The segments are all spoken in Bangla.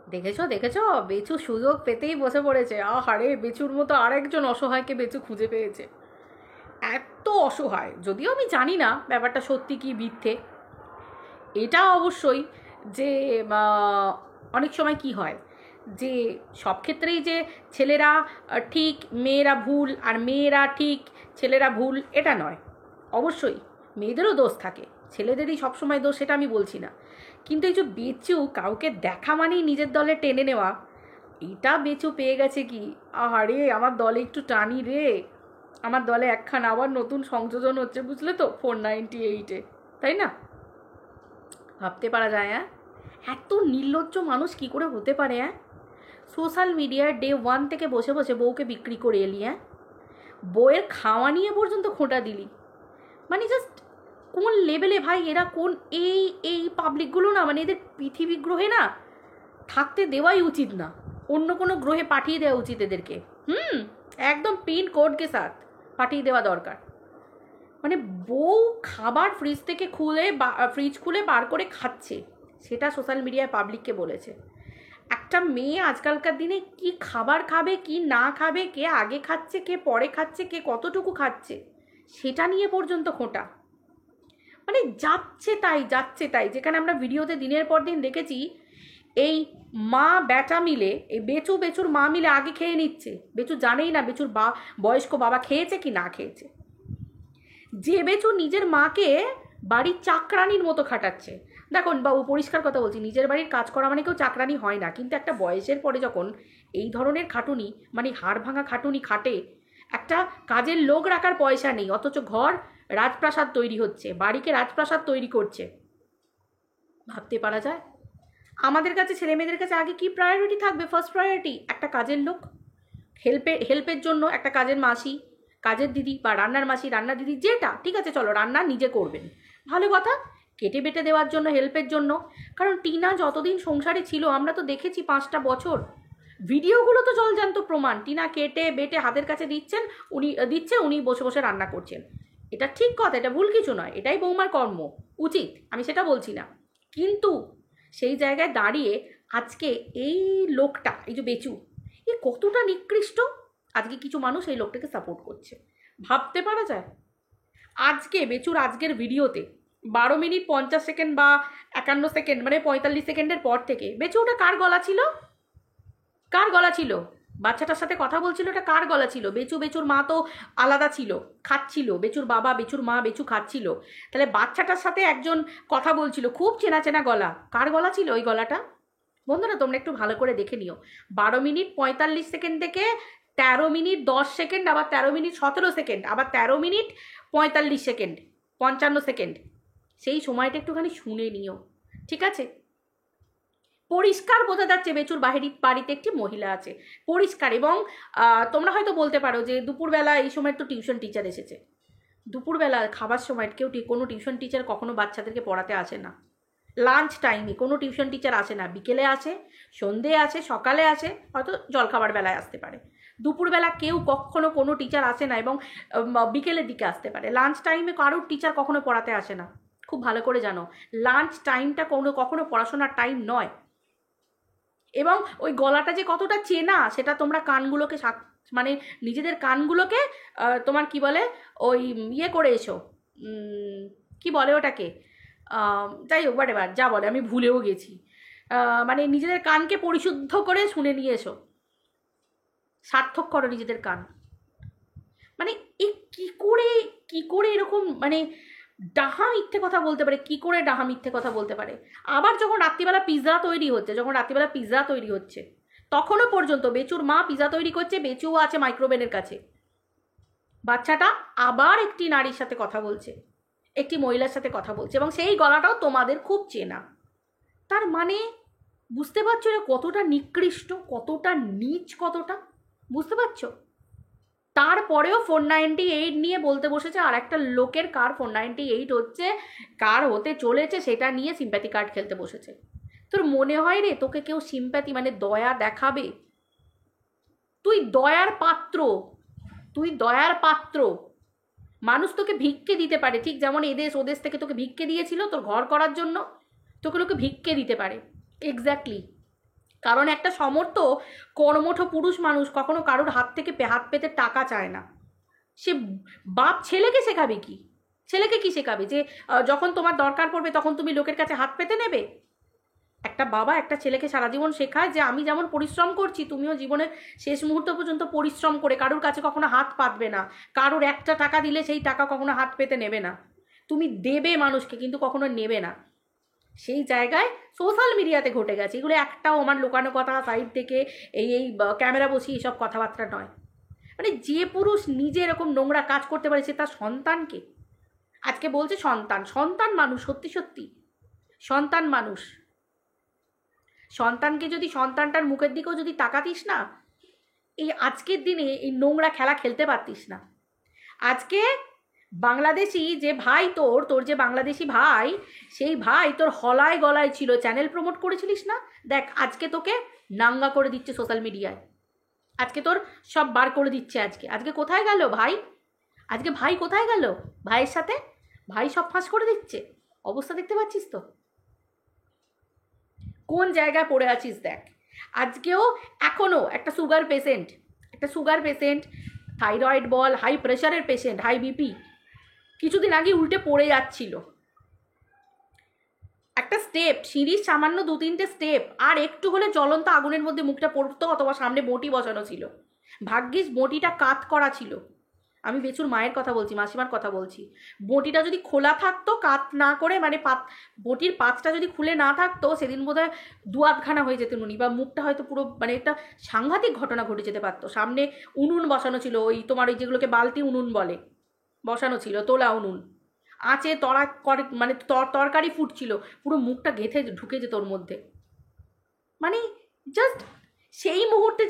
দেখেছো দেখেছো, বেচু সুযোগ পেতেই বসে পড়েছে। আহারে, বেচুর মতো আরেকজন অসহায়কে বেচু খুঁজে পেয়েছে। এত অসহায়, যদিও আমি জানি না ব্যাপারটা সত্যি কি মিথ্যে। এটা অবশ্যই যে অনেক সময় কি হয় যে সব ক্ষেত্রেই যে ছেলেরা ঠিক মেয়েরা ভুল আর মেয়েরা ঠিক ছেলেরা ভুল এটা নয়। অবশ্যই মেয়েদেরও দোষ থাকে, ছেলেদেরই সবসময় দোষ সেটা আমি বলছি না। কিন্তু এই যে বেচু কাউকে দেখা মানেই নিজের দলে টেনে নেওয়া, এটা বেচু পেয়ে গেছে কি। আহারে, আমার দলে একটু টানি রে। আমার দলে একখানা আবার নতুন সংযোজন হচ্ছে, বুঝলে তো, 498-এ, তাই না? ভাবতে পারা যায়? হ্যাঁ, এত নির্লজ্জ মানুষ কি করে হতে পারে? হ্যাঁ, সোশ্যাল মিডিয়ার ডে 1 থেকে বসে বসে বউকে বিক্রি করে এলি। হ্যাঁ, বউয়ের খাওয়া নিয়ে পর্যন্ত খোঁটা দিলি। মানে জাস্ট কোন লেভেলে ভাই এরা, কোন এই এই পাবলিকগুলো না, মানে এদের পৃথিবী গ্রহে না থাকতে দেওয়াই উচিত না, অন্য কোনো গ্রহে পাঠিয়ে দেওয়া উচিত এদেরকে। একদম পিন কোডকে সাথ পাঠিয়ে দেওয়া দরকার। মানে বউ খাবার ফ্রিজ থেকে ফ্রিজ খুলে বার করে খাচ্ছে, সেটা সোশ্যাল মিডিয়ায় পাবলিককে বলেছে। একটা মেয়ে আজকালকার দিনে কি খাবার খাবে কি না খাবে, কে আগে খাচ্ছে কে পরে খাচ্ছে, কে কতটুকু খাচ্ছে, সেটা নিয়ে পর্যন্ত খোঁটা। মানে যাচ্ছে তাই যাচ্ছে তাই। যেখানে আমরা ভিডিওতে দিনের পর দিন দেখেছি এই মা বেটা মিলে, এই বেচুর মা মিলে আগে খেয়ে নিচ্ছে। বেচু জানেই না বেচুর বয়স্ক বাবা খেয়েছে কি না খেয়েছে। যে বেচু নিজের মাকে বাড়ির চাকরানির মতো খাটাচ্ছে। দেখুন বাবু, পরিষ্কার কথা বলছি, নিজের বাড়ির কাজ করা মানে কেউ চাকরানি হয় না, কিন্তু একটা বয়সের পরে যখন এই ধরনের খাটুনি, মানে হাড় ভাঙা খাটুনি খাটে, একটা কাজের লোক রাখার পয়সা নেই, অথচ ঘর রাজপ্রাসাদ তৈরি হচ্ছে, বাড়িকে রাজপ্রাসাদ তৈরি করছে। ভাবতে পারা যায়? আমাদের কাছে, ছেলে মেয়েদের কাছে আগে কি প্রায়োরিটি থাকবে? ফার্স্ট প্রায়োরিটি একটা কাজের লোক, হেল্পের জন্য একটা কাজের মাসি, কাজের দিদি বা রান্নার মাসি, রান্নার দিদি, যেটা ঠিক আছে চলো রান্না নিজে করবেন, ভালো কথা। কেটে বেটে দেওয়ার জন্য, হেল্পের জন্য। কারণ টিনা যতদিন সংসারে ছিল আমরা তো দেখেছি 5টা বছর, ভিডিওগুলো তো জলজান্ত প্রমাণ, টিনা কেটে বেটে হাতের কাছে উনি বসে বসে রান্না করছেন। এটা ঠিক কথা, এটা ভুল কিছু নয়, এটাই বৌমার কর্ম, উচিত, আমি সেটা বলছি না। কিন্তু সেই জায়গায় দাঁড়িয়ে আজকে এই লোকটা, এই যে বেচু, এ কতটা নিকৃষ্ট, আজকে কিছু মানুষ এই লোকটাকে সাপোর্ট করছে। ভাবতে পারা যায়? আজকে বেচুর আজকের ভিডিওতে 12 মিনিট 50 সেকেন্ড বা 51 সেকেন্ড, মানে 45 সেকেন্ডের পর থেকে বেচু, ওটা কার গলা ছিল? কার গলা ছিল? বাচ্চাটার সাথে কথা বলছিল, ওটা কার গলা ছিল? বেচুর মা তো আলাদা ছিল, খাচ্ছিল, বেচুর বাবা বেচুর মা বেচু খাচ্ছিল, তাহলে বাচ্চাটার সাথে একজন কথা বলছিল, খুব চেনা চেনা গলা, কার গলা ছিল ওই গলাটা? বন্ধুরা তোমরা একটু ভালো করে দেখে নিও। 12 মিনিট 45 সেকেন্ড থেকে 13 মিনিট 10 সেকেন্ড, আবার 13 মিনিট 17 সেকেন্ড, আবার 13 মিনিট 45 সেকেন্ড, 55 সেকেন্ড, সেই সময়টা একটুখানি শুনে নিও, ঠিক আছে? পরিষ্কার বোঝা যাচ্ছে বেচুর বাড়িতে একটি মহিলা আছে, পরিষ্কার। এবং তোমরা হয়তো বলতে পারো যে দুপুরবেলা এই সময় তো টিউশন টিচার এসেছে। দুপুরবেলা খাবার সময় কোনো টিউশন টিচার কখনো বাচ্চাদেরকে পড়াতে আসে না। লাঞ্চ টাইমে কোনো টিউশন টিচার আসে না, বিকেলে আসে, সন্ধে আসে, সকালে আসে, হয়তো জলখাবার বেলায় আসতে পারে। দুপুরবেলা কেউ কখনো কোনো টিচার আসে না, এবং বিকেলের দিকে আসতে পারে। লাঞ্চ টাইমে কারোর টিচার কখনো পড়াতে আসে না, খুব ভালো করে জানো। লাঞ্চ টাইমটা কখনো পড়াশোনার টাইম নয়। এবং ওই গলাটা যে কতটা চেনা সেটা তোমরা কানগুলোকে মানে নিজেদের কানগুলোকে তোমার কি বলে ওই ইয়ে করে এসো, কি বলে ওটাকে, যাই হোক এবার যা বলে আমি ভুলেও গেছি, মানে নিজেদের কানকে পরিশুদ্ধ করে শুনে নিয়ে এসো, সার্থক করো নিজেদের কান। মানে এই কি করে এরকম মানে ডাহা মিথ্যে কথা বলতে পারে? কি করে ডাহা মিথ্যে কথা বলতে পারে? আবার যখন রাত্রিবেলা পিৎজা তৈরি হচ্ছে তখনও পর্যন্ত বেচুর মা পিৎজা তৈরি করছে, বেচুও আছে মাইক্রোওভেনের কাছে, বাচ্চাটা আবার একটি নারীর সাথে কথা বলছে, একটি মহিলার সাথে কথা বলছে, এবং সেই গলাটাও তোমাদের খুব চেনা। তার মানে বুঝতে পারছো এটা কতটা নিকৃষ্ট, কতটা নীচ, কতটা, বুঝতে পারছো? তারপরেও 498 নিয়ে বলতে বসেছে, আর একটা লোকের কার 498 হচ্ছে, কার হতে চলেছে, সেটা নিয়ে সিম্প্যাথি কার্ড খেলতে বসেছে। তোর মনে হয় রে তোকে কেউ সিম্প্যাথি মানে দয়া দেখাবে? তুই দয়ার পাত্র, তুই দয়ার পাত্র। মানুষ তোকে ভিক্ষে দিতে পারে, ঠিক যেমন এদেশ ওদেশ থেকে তোকে ভিক্ষে দিয়েছিল তোর ঘর করার জন্য, তোকে লোকে ভিক্ষে দিতে পারে, এক্স্যাক্টলি। কারণ একটা সমর্থ কর্মঠ পুরুষ মানুষ কখনো কারোর হাত থেকে হাত পেতে টাকা চায় না। সে বাপ ছেলেকে শেখাবে কি? ছেলেকে কি শেখাবে যে যখন তোমার দরকার পড়বে তখন তুমি লোকের কাছে হাত পেতে নেবে? একটা বাবা একটা ছেলেকে সারা জীবন শেখায় যে আমি যেমন পরিশ্রম করছি তুমিও জীবনের শেষ মুহূর্ত পর্যন্ত পরিশ্রম করে কারোর কাছে কখনো হাত পাতবে না, কারোর একটা টাকা দিলে সেই টাকা কখনো হাত পেতে নেবে না। তুমি দেবে মানুষকে, কিন্তু কখনো নেবে না। সেই জায়গায় সোশ্যাল মিডিয়াতে ঘটে গেছে এগুলো। একটাও আমার লুকানো কথা সাইড থেকে এই ক্যামেরা বসিয়ে এইসব কথাবার্তা নয়। মানে যে পুরুষ নিজে এরকম নোংরা কাজ করতে পারে সে তার সন্তানকে আজকে বলছে সন্তান, সন্তান মানুষ, সত্যি সত্যি সন্তান মানুষ। সন্তানকে যদি সন্তানটার মুখের দিকেও যদি তাকাতিস না, এই আজকের দিনে এই নোংরা খেলা খেলতে পারতিস না। আজকে বাংলাদেশি যে ভাই তোর যে বাংলাদেশি ভাই, সেই ভাই তোর হলায় গলায় ছিল, চ্যানেল প্রমোট করেছিলিস না, দেখ আজকে তোকে নাঙ্গা করে দিচ্ছে সোশ্যাল মিডিয়ায়। আজকে তোর সব বার করে দিচ্ছে। আজকে কোথায় গেল ভাই? আজকে ভাই কোথায় গেল? ভাইয়ের সাথে ভাই সব ফাঁস করে দিচ্ছে। অবস্থা দেখতে পাচ্ছিস তো কোন জায়গায় পড়ে আছিস দেখ। আজকেও এখনও একটা সুগার পেশেন্ট, থাইরয়েড বল, হাই প্রেশারের পেশেন্ট, হাই বিপি, কিছুদিন আগে উল্টে পড়ে যাচ্ছিল। একটা স্টেপ, সিঁড়ির সামান্য 2-3টে স্টেপ আর একটু হলে জ্বলন্ত আগুনের মধ্যে মুখটা পড়তো, অথবা সামনে বঁটি বসানো ছিল। ভাগ্যিস বঁটিটা কাত করা ছিল। আমি বেচুর মায়ের কথা বলছি, মাসিমার কথা বলছি। বঁটিটা যদি খোলা থাকতো, কাত না করে, মানে বঁটির পাতটা যদি খুলে না থাকতো, সেদিন বোধহয় 2-8খানা হয়ে যেত নুনি, বা মুখটা হয়তো পুরো মানে একটা সাংঘাতিক ঘটনা ঘটে যেতে পারতো। সামনে উনুন বসানো ছিল, ওই তোমার ওই যেগুলোকে বালতি উনুন বলে, বসানো ছিল, তোলা উনুন, আঁচে মানে তরকারি ফুটছিল, পুরো মুখটা গেঁথে ঢুকে যেত ওর মধ্যে। মানে জাস্ট সেই মুহূর্তে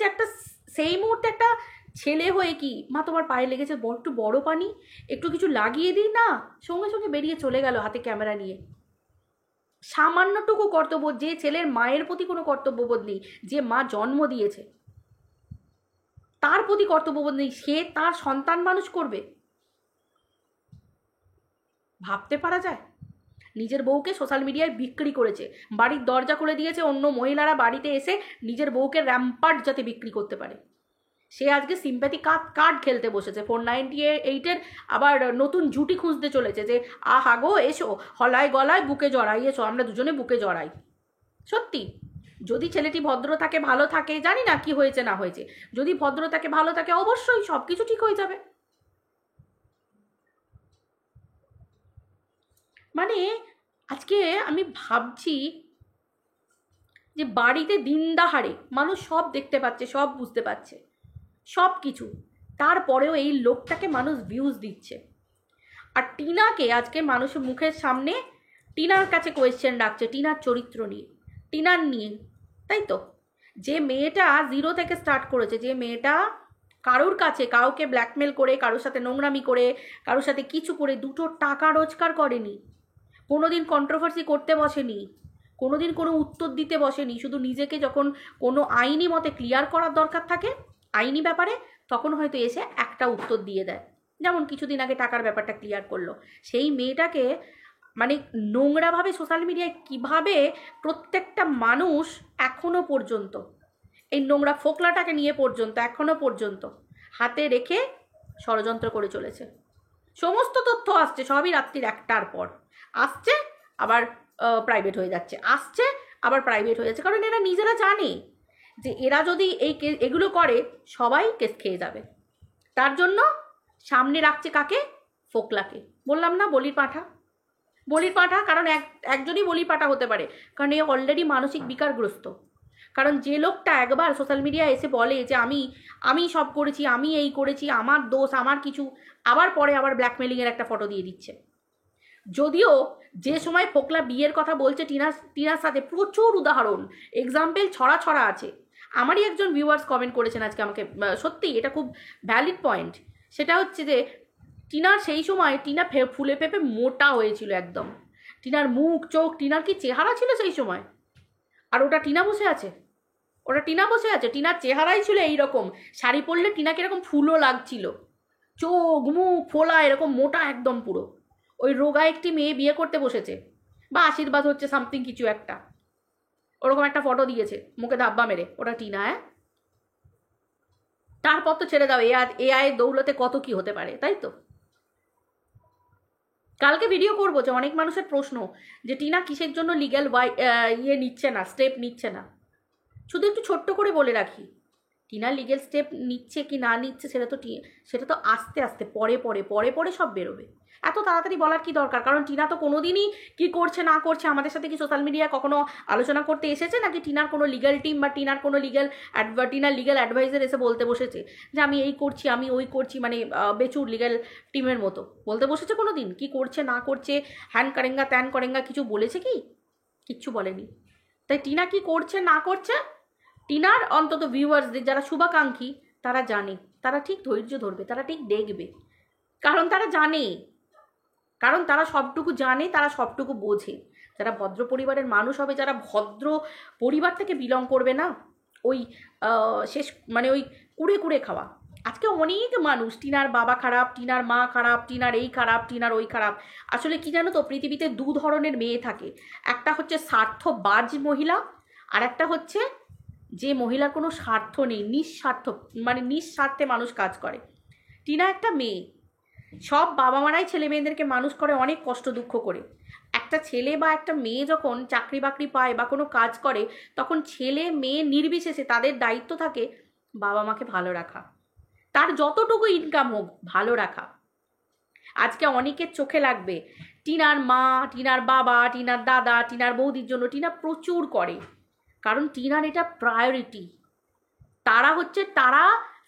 একটা ছেলে হয়ে কি, মা তোমার পায়ে লেগেছে, একটু বড় পানি, একটু কিছু লাগিয়ে দিই না, সঙ্গে সঙ্গে বেরিয়ে চলে গেল হাতে ক্যামেরা নিয়ে। সামান্যটুকু কর্তব্য, যে ছেলের মায়ের প্রতি কোনো কর্তব্যবোধ নেই, যে মা জন্ম দিয়েছে তার প্রতি কর্তব্যবোধ নেই, সে তার সন্তান মানুষ করবে। ভাবতে পারা যায়? নিজের বউকে সোশ্যাল মিডিয়ায় বিক্রি করেছে, বাড়ির দরজা খুলে দিয়েছে অন্য মহিলারা বাড়িতে এসে নিজের বউকে র্যাম্পার্ট যাতে বিক্রি করতে পারে। সে আজকে সিম্প্যাথি কার্ড খেলতে বসেছে, 498-এর আবার নতুন জুটি খুঁজতে চলেছে, যে আহা গো এসো, হলায় গলায় বুকে জড়াই, এসো আমরা দুজনে বুকে জড়াই। সত্যি যদি ছেলেটি ভদ্র থাকে, ভালো থাকে, জানি না কি হয়েছে না হয়েছে, যদি ভদ্র থাকে, ভালো থাকে, অবশ্যই সব কিছু ঠিক হয়ে যাবে। মানে আজকে আমি ভাবছি যে বাড়িতে দিনদাহারে মানুষ সব দেখতে পাচ্ছে, সব বুঝতে পারছে, সব কিছু, তারপরেও এই লোকটাকে মানুষ ভিউজ দিচ্ছে। আর টিনাকে আজকে মানুষের মুখের সামনে টিনার কাছে কোয়েশ্চেন রাখছে, টিনার চরিত্র নিয়ে, টিনার নিয়ে, তাই তো? যে মেয়েটা 0 থেকে স্টার্ট করেছে, যে মেয়েটা কারোর কাছে কাউকে ব্ল্যাকমেল করে, কারোর সাথে নোংরামি করে, কারোর সাথে কিছু করে 2টো টাকা রোজগার করেনি, কোনোদিন কন্ট্রোভার্সি করতে বসেনি, কোনোদিন কোনো উত্তর দিতে বসেনি। শুধু নিজেকে যখন কোনো আইনি মতে ক্লিয়ার করার দরকার থাকে আইনি ব্যাপারে, তখন হয়তো এসে একটা উত্তর দিয়ে দেয়। যেমন কিছুদিন আগে টাকার ব্যাপারটা ক্লিয়ার করলো। সেই মেয়েটাকে মানে নোংরাভাবে সোশ্যাল মিডিয়ায় কিভাবে প্রত্যেকটা মানুষ এখনো পর্যন্ত এই নোংরা ফোকলাটাকে নিয়ে পর্যন্ত এখনো পর্যন্ত হাতে রেখে ষড়যন্ত্র করে চলেছে। সমস্ত তথ্য আসছে, সবই রাত্রির 1টার পর আসছে, আবার প্রাইভেট হয়ে যাচ্ছে, আসছে আবার প্রাইভেট হয়ে যাচ্ছে। কারণ এরা নিজেরা জানে যে এরা যদি এগুলো করে সবাই কেস খেয়ে যাবে। তার জন্য সামনে রাখছে কাকে? ফোকলাকে। বললাম না বলির পাঁঠা, কারণ একজনই বলির পাঁঠা হতে পারে, কারণ এ অলরেডি মানসিক বিকারগ্রস্ত। কারণ যে লোকটা একবার সোশ্যাল মিডিয়ায় এসে বলে যে আমি সব করেছি, আমি এই করেছি, আমার দোষ, আমার কিছু, আবার পরে আবার ব্ল্যাকমেলিংয়ের একটা ফটো দিয়ে দিচ্ছে। যদিও যে সময় ফোকলা বিয়ের কথা বলছে টিনার সাথে, প্রচুর উদাহরণ এক্সাম্পল ছড়া আছে। আমারই একজন ভিউয়ার্স কমেন্ট করেছেন আজকে আমাকে, সত্যি এটা খুব ভ্যালিড পয়েন্ট। সেটা হচ্ছে যে টিনার সেই সময় টিনা ফুলে পেঁপে মোটা হয়েছিল একদম, টিনার মুখ চোখ, টিনার কি চেহারা ছিল সেই সময়। আর ওটা টিনা বসে আছে, টিনার চেহারাই ছিল এইরকম, শাড়ি পরলে টিনাকে এরকম ফুলও লাগছিল, চোখ মুখ ফোলা, এরকম মোটা একদম পুরো। ওই রোগা একটি মেয়ে বিয়ে করতে বসেছে, বা আশীর্বাদ হচ্ছে সামথিং কিছু একটা, ওরকম একটা ফটো দিয়েছে মুখে ধাব্বা মেরে, ওটা টিনা। হ্যাঁ, তারপর তো ছেড়ে দাও, এআই দৌলতে কত কি হতে পারে, তাই তো। কালকে ভিডিও করবো যে অনেক মানুষের প্রশ্ন যে টিনা কিসের জন্য লিগ্যাল নিচ্ছে না, স্টেপ নিচ্ছে না। শুধু একটু ছোট্ট করে বলে রাখি, টিনা লিগ্যাল স্টেপ নিচ্ছে কি না নিচ্ছে সেটা তো আস্তে আস্তে পরে সব বেরোবে। এত তাড়াতাড়ি বলার কি দরকার? কারণ টিনা তো কোনোদিনই কি করছে না করছে আমাদের সাথে কি সোশ্যাল মিডিয়ায় কখনো আলোচনা করতে এসেছে, নাকি টিনার কোনো লিগ্যাল টিম বা টিনার কোনো টিনার লিগ্যাল অ্যাডভাইজার এসে বলতে বসেছে যে আমি এই করছি, আমি ওই করছি, মানে বেচুর লিগ্যাল টিমের মতো বলতে বসেছে কোনো দিন? কি করছে না করছে, হ্যান করেঙ্গা ত্যান করেঙ্গা কিছু বলেছে কি? কিচ্ছু বলেনি। তাই টিনা কি করছে না করছে, টিনার অন্তত ভিউয়ার্সদের যারা শুভাকাঙ্ক্ষী তারা জানে, তারা ঠিক ধৈর্য ধরবে, তারা ঠিক দেখবে। কারণ তারা জানে, কারণ তারা সবটুকু জানে, তারা সবটুকু বোঝে। যারা ভদ্র পরিবারের মানুষ হবে, যারা ভদ্র পরিবার থেকে বিলং করবে না, ওই শেষ মানে ওই কুড়ে খাওয়া। আজকে অনেক মানুষ টিনার বাবা খারাপ, টিনার মা খারাপ, টিনার এই খারাপ, টিনার ওই খারাপ। আসলে কি জানো তো, পৃথিবীতে দু ধরনের মেয়ে থাকে। একটা হচ্ছে স্বার্থবাজ মহিলা, আর একটা হচ্ছে যে মহিলার কোনো স্বার্থ নেই, নিঃস্বার্থে মানুষ কাজ করে। টিনা একটা মেয়ে। সব বাবা মারাই ছেলে মেয়েদেরকে মানুষ করে অনেক কষ্ট দুঃখ করে। একটা ছেলে বা একটা মেয়ে যখন চাকরি বাকরি পায় বা কোনো কাজ করে, তখন ছেলে মেয়ে নির্বিশেষে তাদের দায়িত্ব থাকে বাবা মাকে ভালো রাখা, তার যতটুকু ইনকাম হোক ভালো রাখা। আজকে অনেকের চোখে লাগবে টিনার মা, টিনার বাবা, টিনার দাদা, টিনার বৌদির জন্য টিনা প্রচুর করে, কারণ টিনার এটা প্রায়োরিটি। তারা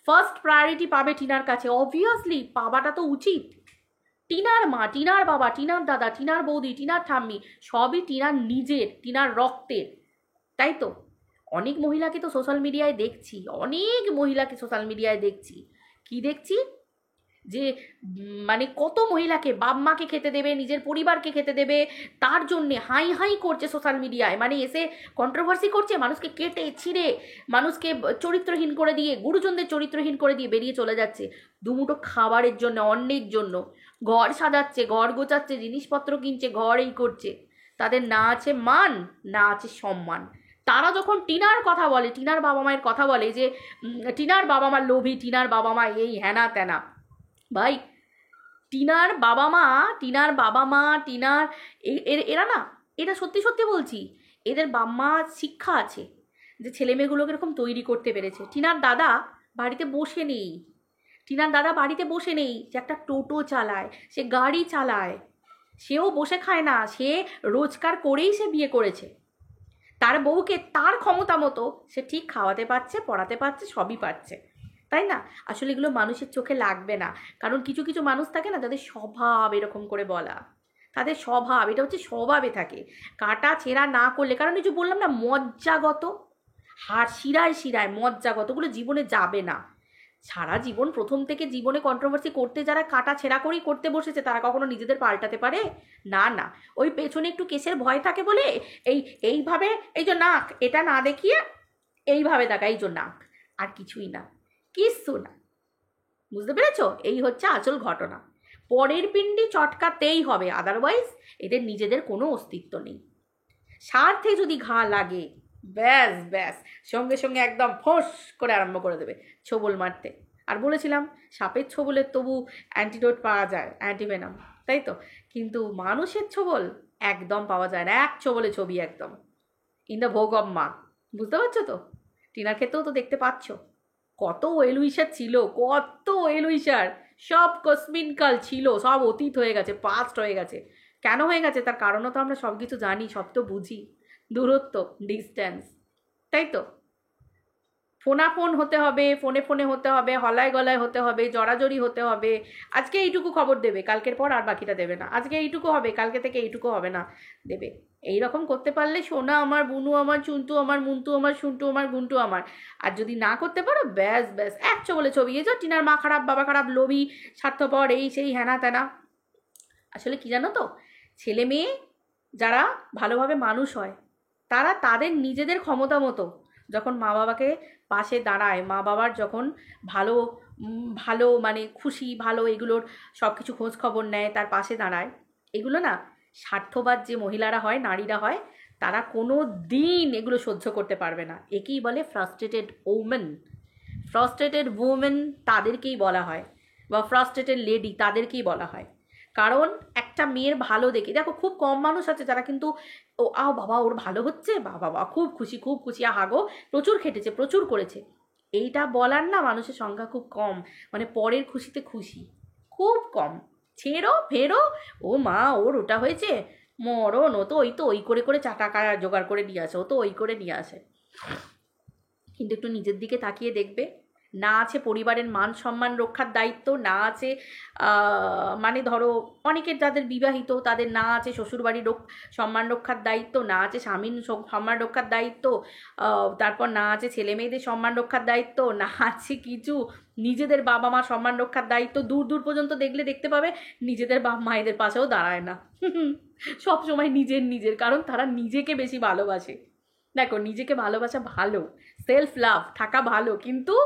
ফার্স্ট প্রায়োরিটি পাবে টিনার কাছে, অবভিয়াসলি পাওয়াটা তো উচিত। টিনার মা, টিনার বাবা, টিনার দাদা, টিনার বৌদি, টিনার ঠাম্মি সবই টিনার নিজের, টিনার রক্তের, তাই তো। অনেক মহিলাকে তো সোশ্যাল মিডিয়ায় দেখছি, কি দেখছি যে মানে কত মহিলাকে বাপ মাকে খেতে দেবে, নিজের পরিবারকে খেতে দেবে, তার জন্যে হাই হাই করছে সোশ্যাল মিডিয়ায়, মানে এসে কন্ট্রোভার্সি করছে, মানুষকে কেটে ছিঁড়ে, মানুষকে চরিত্রহীন করে দিয়ে, গুরুজনদের চরিত্রহীন করে দিয়ে বেরিয়ে চলে যাচ্ছে দুমুঠো খাবারের জন্য, অন্যের জন্য। ঘর সাজাচ্ছে, ঘর গোছাচ্ছে, জিনিসপত্র কিনছে, ঘর এই করছে। তাদের না আছে মান, না আছে সম্মান। তারা যখন টিনার কথা বলে, টিনার বাবা মায়ের কথা বলে যে টিনার বাবা মা লোভী, টিনার বাবা মা এই হ্যানা ত্যানা, ভাই টিনার বাবা মা, টিনার এরা না, এরা সত্যি সত্যি বলছি, এদের বাবা মা শিক্ষা আছে যে ছেলে মেয়েগুলোকে এরকম তৈরি করতে পেরেছে। টিনার দাদা বাড়িতে বসে নেই, যে একটা টোটো চালায়, সে গাড়ি চালায়, সেও বসে খায় না, সে রোজগার করেই সে বিয়ে করেছে। তার বউকে তার ক্ষমতা মতো সে ঠিক খাওয়াতে পারছে, পড়াতে পারছে, সবই পারছে, তাই না? আসলে এগুলো মানুষের চোখে লাগবে না, কারণ কিছু কিছু মানুষ থাকে না যাদের স্বভাব এরকম করে বলা, তাদের স্বভাব এটা হচ্ছে স্বভাবে থাকে, কাটা ছেঁড়া না করলে। কারণ এই যে বললাম না, মজ্জাগত, শিরায় মজ্জাগত, ওগুলো জীবনে যাবে না। সারা জীবন প্রথম থেকে জীবনে কন্ট্রোভার্সি করতে যারা কাটা ছেঁড়া করেই করতে বসেছে, তারা কখনো নিজেদের পাল্টাতে পারে না। না, ওই পেছনে একটু কেসের ভয় থাকে বলে এইভাবে এই যে নাক, এটা না দেখিয়ে এইভাবে দেখা, এই যে নাক, আর কিছুই না, কিচ্ছু না। বুঝতে পেরেছ? এই হচ্ছে আসল ঘটনা। পরের পিণ্ডি চটকাতেই হবে, আদারওয়াইজ এদের নিজেদের কোনো অস্তিত্ব নেই। স্বার্থে যদি ঘা লাগে, ব্যাস সঙ্গে সঙ্গে একদম ফোঁস করে আরম্ভ করে দেবে ছোবল মারতে। আর বলেছিলাম সাপের ছোবলের তবু অ্যান্টিডোট পাওয়া যায়, অ্যান্টিভেনাম, তাই তো। কিন্তু মানুষের ছোবল একদম পাওয়া যায় না, এক ছোবলে ছবি একদম ইন দ্য ভোগ অব মা। বুঝতে পারছো তো? টিনার ক্ষেত্রেও তো দেখতে পাচ্ছ কত ওয়েলউইশার ছিল, সব কসমিনকাল ছিল, সব অতীত হয়ে গেছে, পাস্ট হয়ে গেছে। কেন হয়ে গেছে তার কারণও তো আমরা সব কিছু জানি, সব তো বুঝি। দূরত্ব, ডিস্ট্যান্স, তাই তো। ফোনাফোন হতে হবে, ফোনে হতে হবে, হলায় গলায় হতে হবে, জড়াজড়ি হতে হবে। আজকে এইটুকু খবর দেবে, কালকের পর আর বাকিটা দেবে না। আজকে এইটুকু হবে, কালকে থেকে এইটুকু হবে না, দেবে। এই রকম করতে পারলে সোনা আমার, বুনু আমার, চুন্টু আমার, মুন্টু আমার, শুন্টু আমার, গুন্টু আমার। আর যদি না করতে পারো, ব্যাস এক বলে ছবি। এই যে টিনার মা খারাপ, বাবা খারাপ, লোভী, স্বার্থপর, এই সেই হ্যানা ত্যানা। আসলে কি জানো তো, ছেলে মেয়ে যারা ভালোভাবে মানুষ হয়, তারা তাদের নিজেদের ক্ষমতা মতো যখন মা বাবাকে পাশে দাঁড়ায়, মা বাবার যখন ভালো ভালো মানে খুশি ভালো এগুলোর সব কিছু খোঁজ খবর নেয়, তার পাশে দাঁড়ায়, এগুলো না স্বার্থবাদ যে মহিলারা হয়, নারীরা হয়, তারা কোনো দিন এগুলো সহ্য করতে পারবে না। একেই বলে ফ্রাস্ট্রেটেড ওমেন। ফ্রাস্ট্রেটেড ওমেন তাদেরকেই বলা হয়, বা ফ্রাস্ট্রেটেড লেডি তাদেরকেই বলা হয়। কারণ একটা মেয়ের ভালো দেখে, দেখো খুব কম মানুষ আছে যারা কিন্তু ও আও বাবা ওর ভালো হচ্ছে, বাবা খুব খুশি খুব খুশি, হাগো প্রচুর খেটেছে প্রচুর করেছে, এইটা বলার না মানুষের সংখ্যা খুব কম। মানে পরের খুশিতে খুশি খুব কম। ছেড়ো ফেরো, ও মা ওর ওটা হয়েছে, মরণ, ও তো ওই করে করে টাকা জোগাড় করে নিয়ে আসে, ও তো ওই করে নিয়ে আসে। কিন্তু একটু নিজের দিকে তাকিয়ে দেখবে, না আছে পরিবারের মান সম্মান রক্ষার দায়িত্ব, না আছে মানে ধরো অনেকের যাদের বিবাহিত তাদের না আছে শ্বশুরবাড়ির সম্মান রক্ষার দায়িত্ব, না আছে স্বামীর সম্মান রক্ষার দায়িত্ব, তারপর না আছে ছেলে মেয়েদের সম্মান রক্ষার দায়িত্ব, না আছে কিছু নিজেদের বাবা মা সম্মান রক্ষার দায়িত্ব। দূর দূর পর্যন্ত দেখলে দেখতে পাবে নিজেদের বাবা মায়েদের পাশেও দাঁড়ায় না। সব সময় নিজের, কারণ তারা নিজেকে বেশি ভালোবাসে। দেখো নিজেকে ভালোবাসা ভালো, সেলফ লাভ থাকা ভালো, কিন্তু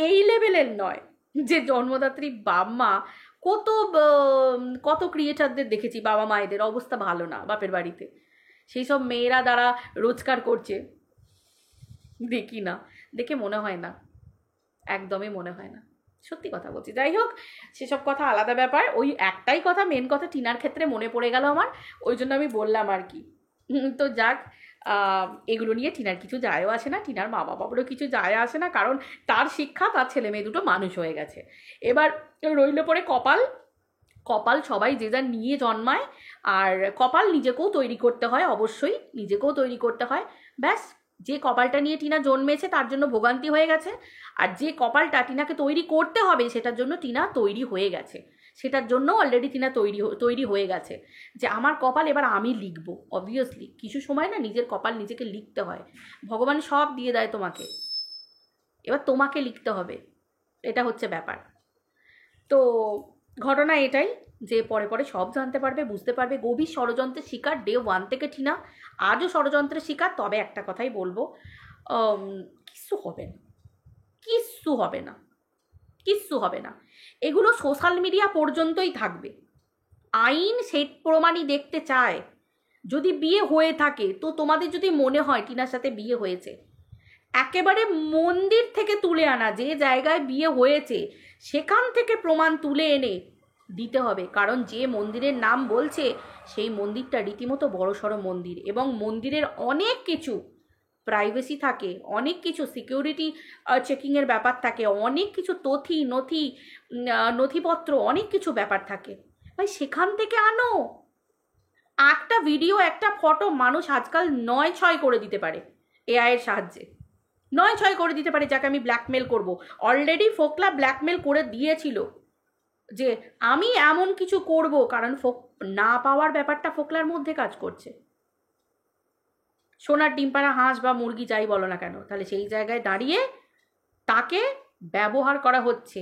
এই লেভেলের নয় যে জন্মদাত্রী বাবা মা। কত ক্রিয়েটারদের দেখেছি বাবা মায়েদের অবস্থা ভালো না বাপের বাড়িতে, সেই সব মেয়েরা দ্বারা রোজগার করছে, দেখি না, দেখে মনে হয় না, একদমই মনে হয় না, সত্যি কথা বলছি। যাই হোক, সেসব কথা আলাদা ব্যাপার। ওই একটাই কথা, মেন কথা টিনার ক্ষেত্রে মনে পড়ে গেল আমার, ওই জন্য আমি বললাম আর কি। তো যাক, এগুলো নিয়ে টিনার কিছু যায়ও আসে না, টিনার মা বাবারও কিছু যায় আসে না, কারণ তার শিক্ষা, তার ছেলে মেয়ে দুটো মানুষ হয়ে গেছে। এবার রইল পরে কপাল সবাই যে যার নিয়ে জন্মায়, আর কপাল নিজেকেও তৈরি করতে হয়, অবশ্যই নিজেকেও তৈরি করতে হয়। ব্যাস, যে কপালটা নিয়ে টিনা জন্মেছে তার জন্য ভোগান্তি হয়ে গেছে, আর যে কপালটা টিনাকে তৈরি করতে হবে সেটার জন্য টিনা তৈরি হয়ে গেছে, সেটার জন্য অলরেডি টিনা তৈরি হয়ে গেছে, যে আমার কপাল এবার আমি লিখব। অবভিয়াসলি কিছু সময় না নিজের কপাল নিজেকে লিখতে হয়, ভগবান সব দিয়ে দেয় তোমাকে, এবার তোমাকে লিখতে হবে, এটা হচ্ছে ব্যাপার। তো ঘটনা এটাই যে পরে পরে সব জানতে পারবে, বুঝতে পারবে। গভীর ষড়যন্ত্রের শিকার ডে 1 থেকে টিনা, আজও ষড়যন্ত্রের শিকার। তবে একটা কথাই বলবো, কিচ্ছু হবে না, কিচ্ছু হবে না, কিচ্ছু হবে না। এগুলো সোশ্যাল মিডিয়া পর্যন্তই থাকবে, আইন সেই প্রমাণই দেখতে চায়। যদি বিয়ে হয়ে থাকে, তো তোমাদের যদি মনে হয় টিনার সাথে বিয়ে হয়েছে, একেবারে মন্দির থেকে তুলে আনা, যে জায়গায় বিয়ে হয়েছে সেখান থেকে প্রমাণ তুলে এনে দিতে হবে। কারণ যে মন্দিরের নাম বলছে সেই মন্দিরটা রীতিমতো বড়সড় মন্দির, এবং মন্দিরের অনেক কিছু প্রাইভেসি থাকে, অনেক কিছু সিকিউরিটি চেকিংয়ের ব্যাপার থাকে, অনেক কিছু নথিপত্র, অনেক কিছু ব্যাপার থাকে। ভাই সেখান থেকে আনো। একটা ভিডিও, একটা ফটো মানুষ আজকাল 9/6 করে দিতে পারে এআইয়ের সাহায্যে, 9/6 করে দিতে পারে যাকে আমি ব্ল্যাকমেল করব। অলরেডি ফোকলা ব্ল্যাকমেল করে দিয়েছিল যে আমি এমন কিছু করব, কারণ না পাওয়ার ব্যাপারটা ফোকলার মধ্যে কাজ করছে। সোনার ডিম পাড়া হাঁস বা মুরগি যাই বলো না কেন, তাহলে সেই জায়গায় দাঁড়িয়ে তাকে ব্যবহার করা হচ্ছে।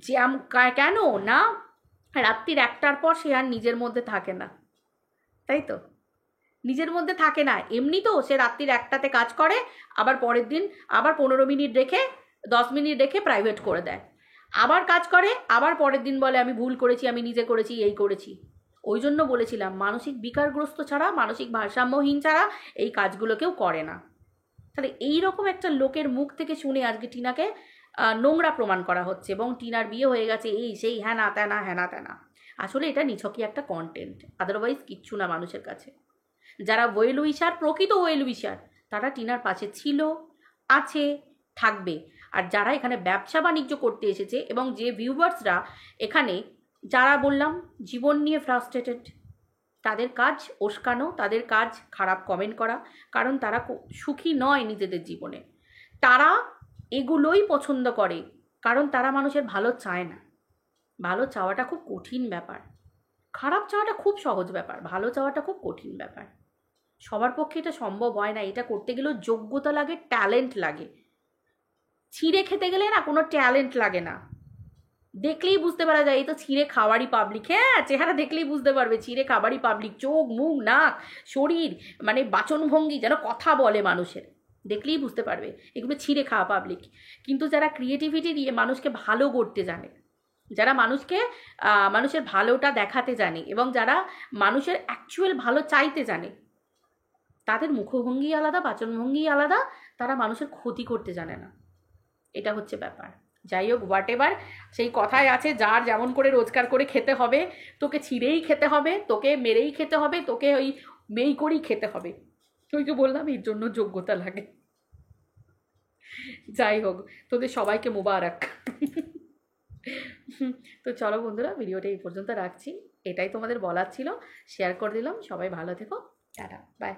যে কেন না, রাত্রির 1টার পর সে আর নিজের মধ্যে থাকে না, তাই তো, নিজের মধ্যে থাকে না। এমনি তো সে রাত্রির 1টাতে কাজ করে, আবার পরের দিন আবার 15 মিনিট রেখে 10 মিনিট রেখে প্রাইভেট করে দেয়, আবার কাজ করে, আবার পরের দিন বলে আমি ভুল করেছি, আমি নিজে করেছি, এই করেছি। ওই জন্য বলেছিলাম মানসিক বিকারগ্রস্ত ছাড়া, মানসিক ভারসাম্যহীন ছাড়া এই কাজগুলো কেউ করে না। তাহলে এইরকম একটা লোকের মুখ থেকে শুনে আজকে টিনাকে নোংরা প্রমাণ করা হচ্ছে, এবং টিনার বিয়ে হয়ে গেছে এই সেই হ্যানা তেনা। আসলে এটা নিছকই একটা কন্টেন্ট, আদারওয়াইজ কিচ্ছু না মানুষের কাছে। যারা ওয়েল উইশার, প্রকৃত ওয়েল উইশার, তারা টিনার পাশে ছিল, আছে, থাকবে। আর যারা এখানে ব্যবসা বাণিজ্য করতে এসেছে, এবং যে ভিউয়ার্সরা এখানে যারা বললাম জীবন নিয়ে ফ্রাস্ট্রেটেড, তাদের কাজ ওস্কানো, তাদের কাজ খারাপ কমেন্ট করা, কারণ তারা সুখী নয় নিজেদের জীবনে। তারা এগুলোই পছন্দ করে, কারণ তারা মানুষের ভালো চায় না। ভালো চাওয়াটা খুব কঠিন ব্যাপার, খারাপ চাওয়াটা খুব সহজ ব্যাপার, ভালো চাওয়াটা খুব কঠিন ব্যাপার। সবার পক্ষে এটা সম্ভব হয় না, এটা করতে গেলেও যোগ্যতা লাগে, ট্যালেন্ট লাগে। ছিঁড়ে খেতে গেলে না কোনো ট্যালেন্ট লাগে না, দেখলেই বুঝতে পারা যায় এই তো ছিঁড়ে খাওয়ারই পাবলিক। হ্যাঁ, চেহারা দেখলেই বুঝতে পারবে ছিঁড়ে খাবারই পাবলিক, চোখ মুখ নাক শরীর মানে বাচনভঙ্গি যেন কথা বলে মানুষের, দেখলেই বুঝতে পারবে এগুলো ছিঁড়ে খাওয়া পাবলিক। কিন্তু যারা ক্রিয়েটিভিটি দিয়ে মানুষকে ভালো করতে জানে, যারা মানুষের ভালোটা দেখাতে জানে, এবং যারা মানুষের অ্যাকচুয়াল ভালো চাইতে জানে, তাদের মুখভঙ্গি আলাদা, বাচনভঙ্গি আলাদা, তারা মানুষের ক্ষতি করতে জানে না, এটা হচ্ছে ব্যাপার। যাই হোক, হোয়াট এভার, সেই কথায় আছে যার যেমন করে রোজগার করে খেতে হবে, তোকে ছিঁড়েই খেতে হবে, তোকে মেরেই খেতে হবে, তোকে ওই মেই করেই খেতে হবে। ওই যে বললাম এর জন্য যোগ্যতা লাগে। যাই হোক, তোদের সবাইকে মোবারক। তো চলো বন্ধুরা, ভিডিওটা এই পর্যন্ত রাখছি, এটাই তোমাদের বলার ছিল, শেয়ার করে দিলাম। সবাই ভালো থেকো, টাটা, বাই।